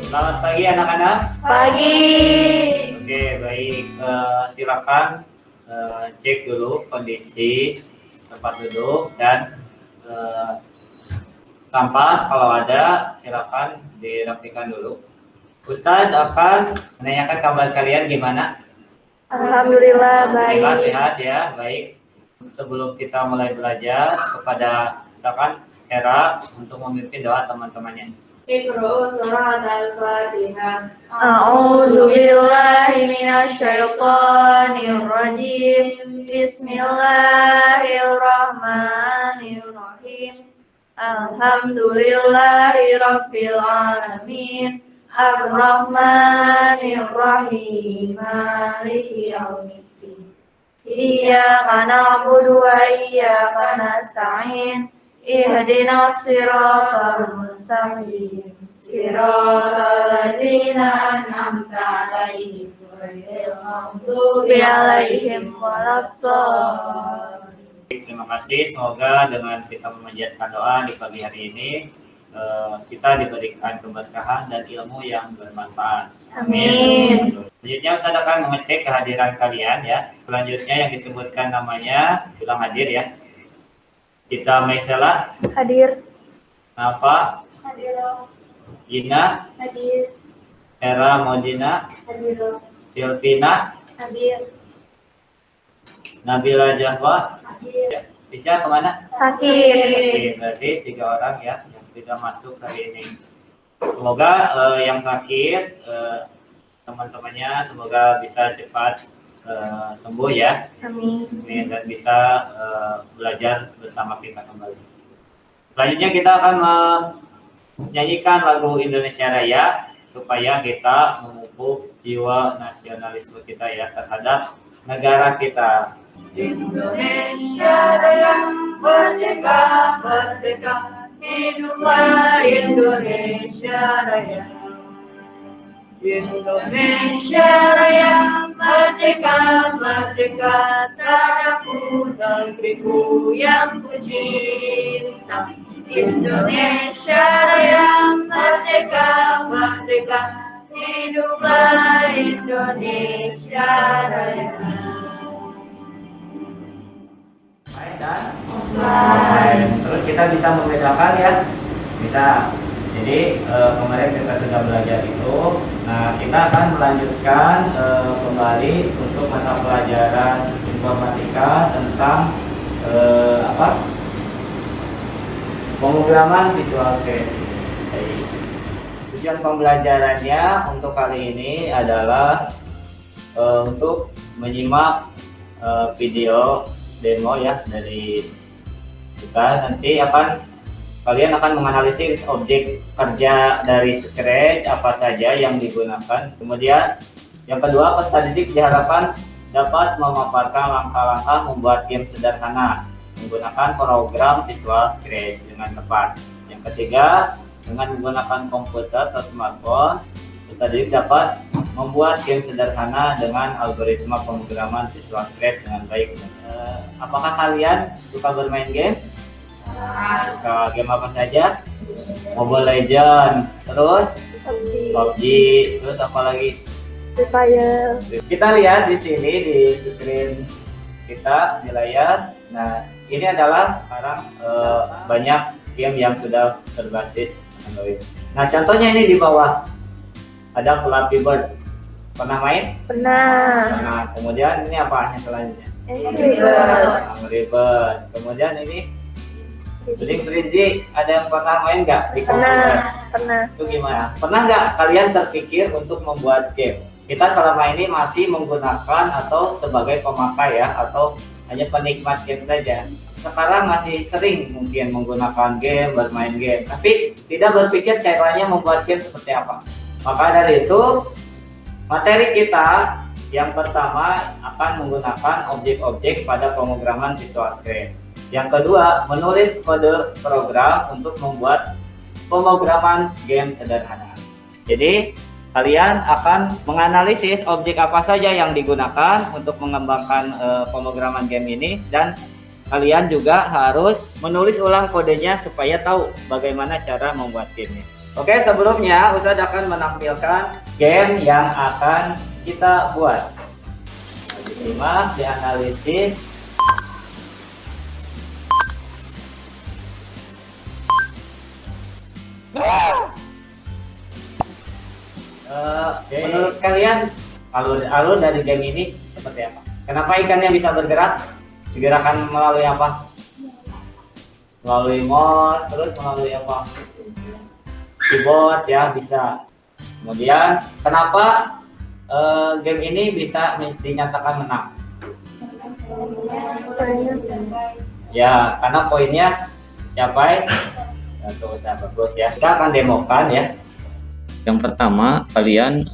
Selamat pagi anak-anak. Pagi. Oke, baik. Silakan cek dulu kondisi tempat duduk dan sampah kalau ada silakan dirapikan dulu. Ustadz akan menanyakan kabar kalian gimana? Alhamdulillah baik. Alhamdulillah sehat ya, baik. Sebelum kita mulai belajar, kepada silakan Hera untuk memimpin doa teman-temannya. Iqra'u surat Al-Fatihah. A'udzu billahi minasyaitonir rajim. Bismillahirrahmanirrahim. Alhamdulillahi rabbil alamin. Ar-Rahmanir Rahim. Maliki yaumiddin. Iyyaka na'budu wa iyyaka nasta'in. Ihdinas siratal mustaqim. Siratal ladzina an'amta 'alaihim ghairil maghdubi 'alaihim waladdallin. Terima kasih, semoga dengan kita memanjatkan doa di pagi hari ini kita diberikan keberkahan dan ilmu yang bermanfaat. Amin. Selanjutnya Ustaz akan mengecek kehadiran kalian ya. Selanjutnya yang disebutkan namanya bilang hadir ya. Kita Maisela Hadir. Nafa Hadir. Gina Hadir. Hera Modina Hadir. Silvina Hadir. Nabila Jahwa Hadir. bisa kemana? Sakit. Oke, berarti 3 orang ya yang tidak masuk hari ini. Semoga yang sakit teman-temannya semoga bisa cepat sembuh ya. Amin. Dan bisa belajar bersama kita kembali. Selanjutnya kita akan menyanyikan lagu Indonesia Raya supaya kita memupuk jiwa nasionalisme kita ya terhadap negara kita. Indonesia Raya merdeka, merdeka, hiduplah Indonesia Raya. Indonesia Raya merdeka, merdeka, tanahku negeriku yang ku cinta. Indonesia Raya merdeka, merdeka, hiduplah Indonesia Raya. Terus kita bisa membedakan ya, bisa. Jadi kemarin kita sudah belajar itu. Nah, kita akan melanjutkan kembali untuk mata pelajaran informatika tentang pemrograman Visual Creative. Tujuan pembelajarannya untuk kali ini adalah untuk menyimak video demo ya dari kita. Nanti kalian akan menganalisis objek kerja dari Scratch apa saja yang digunakan. Kemudian yang kedua, peserta didik diharapkan dapat memaparkan langkah-langkah membuat game sederhana menggunakan program Visual Scratch dengan tepat. Yang ketiga, dengan menggunakan komputer atau smartphone, peserta didik dapat membuat game sederhana dengan algoritma pemrograman Visual Scratch dengan baik. Apakah kalian suka bermain game? Suka game apa saja? Mobile Legends, terus PUBG, terus apa lagi? Free Fire. Kita lihat di sini di screen kita di layar. Nah, ini adalah sekarang banyak game yang sudah berbasis Android. Nah, contohnya ini di bawah ada Flappy Bird. Pernah main? Pernah. Nah, kemudian ini apa yang selanjutnya? Angry Bird. Kemudian ini Blink Freezy, ada yang pernah main nggak di komputer? Pernah. Itu gimana? Pernah nggak kalian terpikir untuk membuat game? Kita selama ini masih menggunakan atau sebagai pemakai ya, atau hanya penikmat game saja. Sekarang masih sering mungkin menggunakan game, bermain game, tapi tidak berpikir caranya membuat game seperti apa. Maka dari itu, materi kita yang pertama akan menggunakan objek-objek pada pemrograman Visual Scratch. Yang kedua, menulis kode program untuk membuat pemrograman game sederhana. Jadi, kalian akan menganalisis objek apa saja yang digunakan untuk mengembangkan pemrograman game ini, dan kalian juga harus menulis ulang kodenya supaya tahu bagaimana cara membuat gamenya. Oke, sebelumnya Ustadz akan menampilkan game yang akan kita buat. Disimak, dianalisis. Menurut kalian alur dari game ini seperti apa? Kenapa ikannya bisa bergerak? Digerakkan melalui apa? Melalui mouse, terus melalui apa? Keyboard ya bisa. Kemudian kenapa game ini bisa dinyatakan menang? Ya, karena poinnya capai. Bagus ya. Kita akan demokan ya. Yang pertama, kalian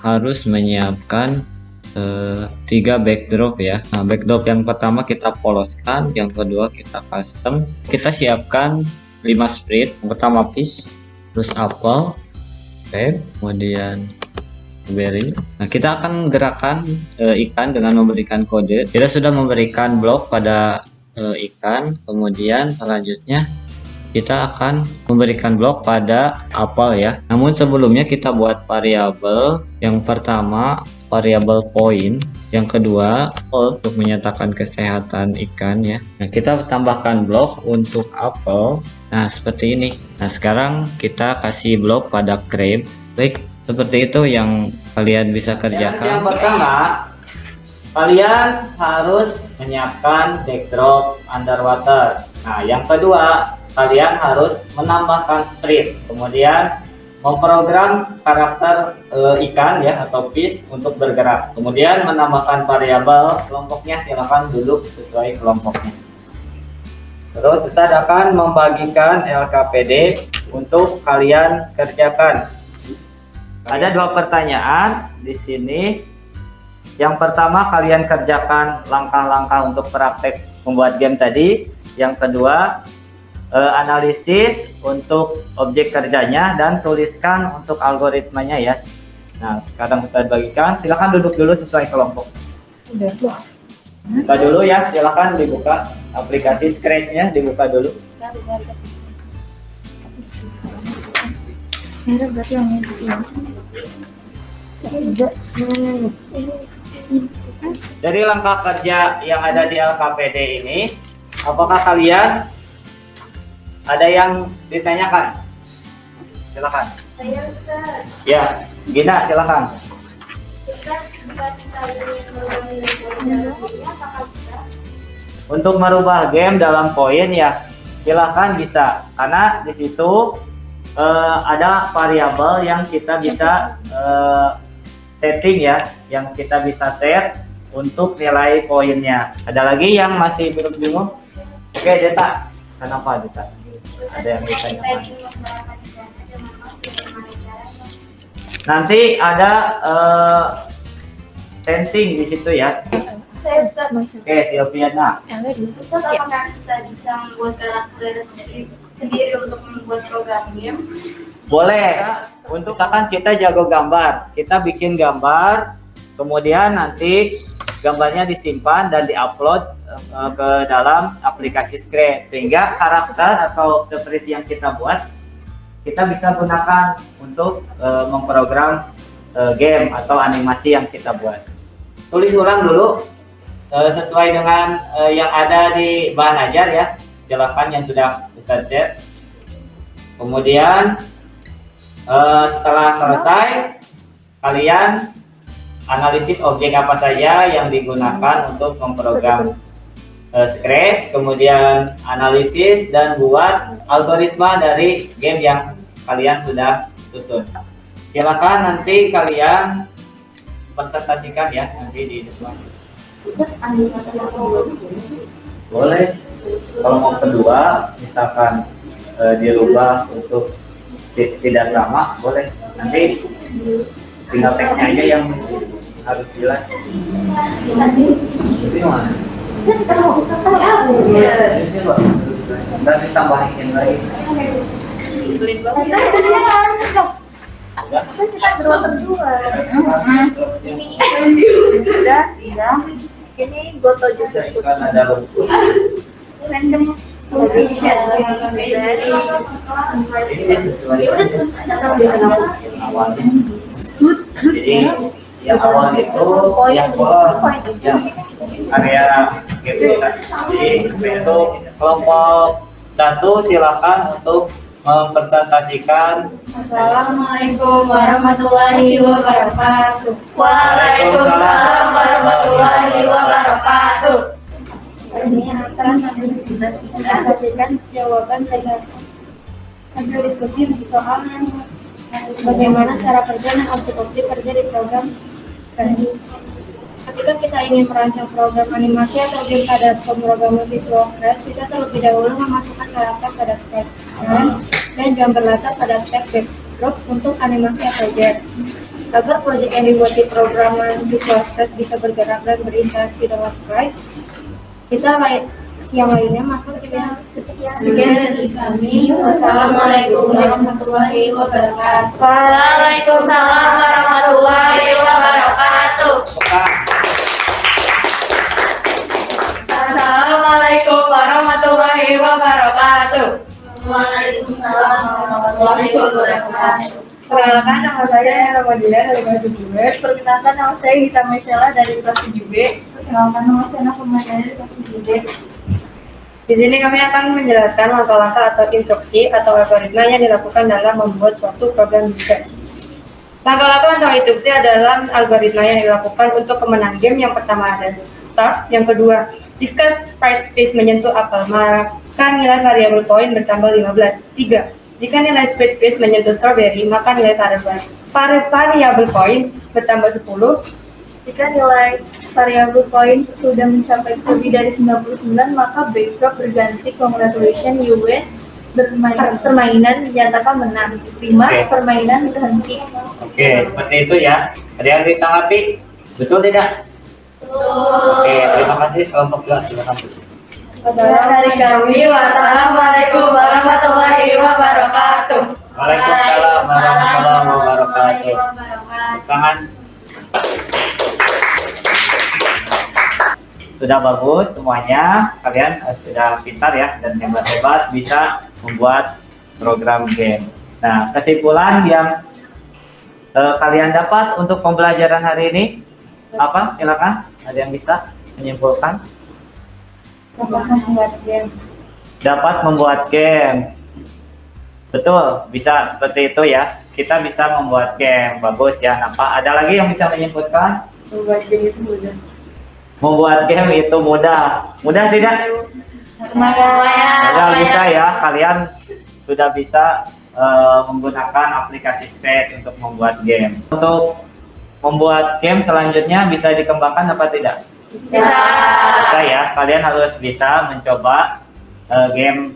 harus menyiapkan 3 backdrop ya. Nah, backdrop yang pertama kita poloskan, yang kedua kita custom. Kita siapkan 5 sprite. Yang pertama fish, terus apple, crab, kemudian berry. Nah, kita akan gerakan ikan dengan memberikan kode. Kita sudah memberikan blok pada ikan, kemudian selanjutnya kita akan memberikan blok pada apel ya. Namun sebelumnya kita buat variabel. Yang pertama variabel point, yang kedua untuk menyatakan kesehatan ikan ya. Nah, kita tambahkan blok untuk apel. Nah, seperti ini. Nah, sekarang kita kasih blok pada crab. Baik, seperti itu yang kalian bisa kerjakan. Yang pertama, kalian harus menyiapkan backdrop underwater. Nah, yang kedua, kalian harus menambahkan sprite, kemudian memprogram karakter ikan ya atau fish untuk bergerak, kemudian menambahkan variabel kelompoknya, silakan duduk sesuai kelompoknya. Terus Ustadz akan membagikan LKPD untuk kalian kerjakan. Ada 2 pertanyaan di sini. Yang pertama, kalian kerjakan langkah-langkah untuk praktek membuat game tadi. Yang kedua, analisis untuk objek kerjanya dan tuliskan untuk algoritmanya ya. Nah, sekarang Ustadz bagikan, silakan duduk dulu sesuai kelompok. Buka dulu ya, silakan dibuka aplikasi Scratch-nya, dibuka dulu. Dari langkah kerja yang ada di LKPD ini, apakah kalian ada yang ditanyakan? Silakan. Ya, Gina silakan. Untuk merubah game dalam poin ya, silakan bisa. Karena di situ ada variabel yang kita bisa setting ya, yang kita bisa set untuk nilai poinnya. Ada lagi yang masih bingung? Oke, Deta. Kenapa Deta? Ada yang ditanyakan. Nanti ada fencing di situ ya. Oke, Silviana. Ustaz, apakah kita bisa membuat karakter sendiri untuk membuat program game? Boleh. Untuk misalkan kita jago gambar, kita bikin gambar, kemudian nanti gambarnya disimpan dan diupload ke dalam aplikasi Scratch, sehingga karakter atau seperti yang kita buat kita bisa gunakan untuk memprogram game atau animasi yang kita buat. Tulis ulang dulu sesuai dengan yang ada di bahan ajar ya, silakan yang sudah Ustadz share. Kemudian setelah selesai, kalian analisis objek apa saja yang digunakan untuk memprogram Scratch, kemudian analisis dan buat algoritma dari game yang kalian sudah susun. Silakan nanti kalian presentasikan ya nanti di depan. Boleh. Kalau mau kedua, misalkan dirubah untuk tidak sama, boleh. Nanti tinggal teksnya aja yang harus jelas. Ini mana? Nanti tambahin lagi. Kita berdua. Ini udah, iya. Ini goto juga. Kan ada lumpur. random position dari Ini sesuai awalnya. Jadi yang awal itu yang area gitu. Jadi itu kelompok 1 silakan untuk mempresentasikan. Assalamualaikum warahmatullahi wabarakatuh. Waalaikumsalam warahmatullahi wabarakatuh. Ini akan mempresentasikan jawaban dengan hasil diskusi soal bagaimana cara kerja dan objek-objek kerja di program Sandwich. Ketika kita ingin merancang program animasi atau game pada pemrograman Visual Scratch, kita terlebih dahulu memasukkan karakter pada sprite dan gambar latar pada tab backdrop untuk animasi atau game. Agar proyek yang dibuat di programan Visual Scratch bisa bergerak dan berinteraksi dengan sprite, yang lainnya maka sekian dari kami. Wassalamualaikum warahmatullahi wabarakatuh. Waalaikumsalam warahmatullahi wabarakatuh. Assalamualaikum warahmatullahi wabarakatuh. Waalaikumsalam warahmatullahi wabarakatuh. Perkenalkan, nama saya Ramadila dari kelas 7B. Perkenalkan, nama saya Gita Maisela dari kelas 7B. Perkenalkan, nama saya Nafuma dari kelas 7B. Di sini kami akan menjelaskan langkah-langkah atau instruksi atau algoritma yang dilakukan dalam membuat suatu program Scratch. Langkah-langkah atau instruksi adalah algoritma yang dilakukan untuk kemenangan game. Yang pertama ada start, yang kedua, jika sprite face menyentuh apel, maka nilai variable point bertambah 15. 3. Jika nilai sprite face menyentuh strawberry, maka nilai variable point bertambah 10. Jika nilai variable point sudah mencapai lebih dari 99, maka backdrop berganti congratulations you win. Permainan dinyatakan menang. 5. Permainan berhenti. Oke, seperti itu ya. Ada yang ditanggapi? Betul tidak? Oke, terima kasih. Kelompok 2 silakan. Dari kami, wassalamualaikum warahmatullahi wabarakatuh. Waalaikumsalam warahmatullahi wabarakatuh. Tangan. Sudah bagus semuanya. Kalian sudah pintar ya dan hebat-hebat bisa membuat program game. Nah, kesimpulan yang kalian dapat untuk pembelajaran hari ini apa? Silakan. Ada yang bisa menyimpulkan? Dapat membuat game. Betul, bisa seperti itu ya. Kita bisa membuat game. Bagus ya. Apa? Ada lagi yang bisa menyimpulkan? Membuat game itu mudah. Membuat game itu mudah. Mudah tidak? Mudah bisa ya. Kalian sudah bisa menggunakan aplikasi Scratch untuk membuat game. Untuk membuat game selanjutnya bisa dikembangkan apa tidak? Bisa ya, kalian harus bisa mencoba game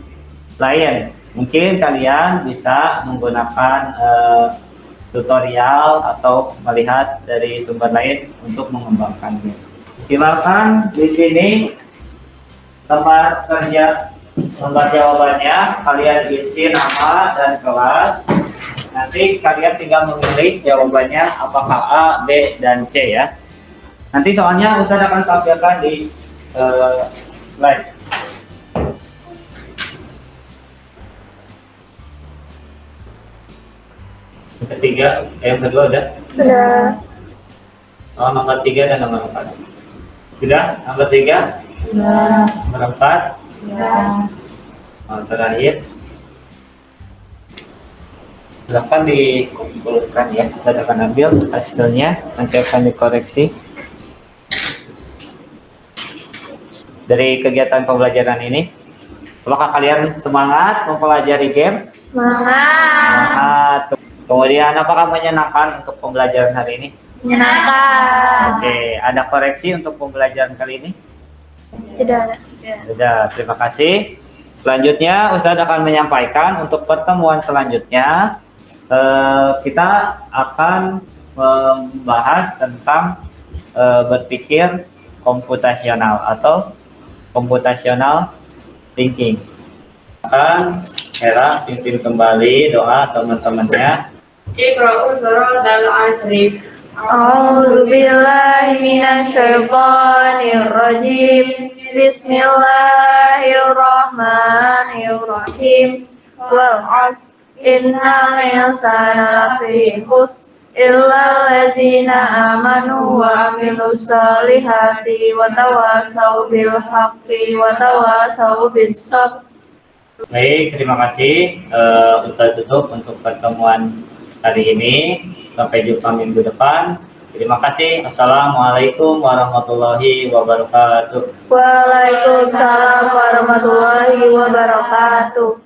lain. Mungkin kalian bisa menggunakan tutorial atau melihat dari sumber lain untuk mengembangkan game. Silakan di sini tempat kerja, tempat jawabannya. Kalian isi nama dan kelas. Nanti kalian tinggal memilih jawabannya apakah A, B, dan C ya. Nanti soalnya Ustaz akan tampilkan di slide. Ketiga, yang kedua udah? Sudah. Oh, nomor 3 dan nomor 4. Sudah? Nomor 3? Sudah. Nomor 4? Sudah. Oh, terakhir. Silahkan dikumpulkan ya. Saya akan ambil hasilnya, nanti akan dikoreksi. Dari kegiatan pembelajaran ini, apakah kalian semangat mempelajari game? Semangat. Kemudian apakah menyenangkan untuk pembelajaran hari ini? Menyenangkan. Oke, ada koreksi untuk pembelajaran kali ini? Tidak ada. Sudah, terima kasih. Selanjutnya Ustaz akan menyampaikan untuk pertemuan selanjutnya kita akan membahas tentang berpikir komputasional atau computational thinking. Akan Hera pimpin kembali doa teman-temannya. Iqra'u surat al-asri. A'udzu billahi minasy syaithanir rajim. Bismillah. Bismillahirrahmanirrahim. Wal 'asr innal insana lafi khusr illa alladzina amanu wa amilus solihati wa tawasau bil haqqi wa tawasau bis sabr. Baik, terima kasih Ustaz Tutup untuk pertemuan hari ini. Sampai jumpa minggu depan. Terima kasih. Assalamualaikum warahmatullahi wabarakatuh. Waalaikumsalam warahmatullahi wabarakatuh.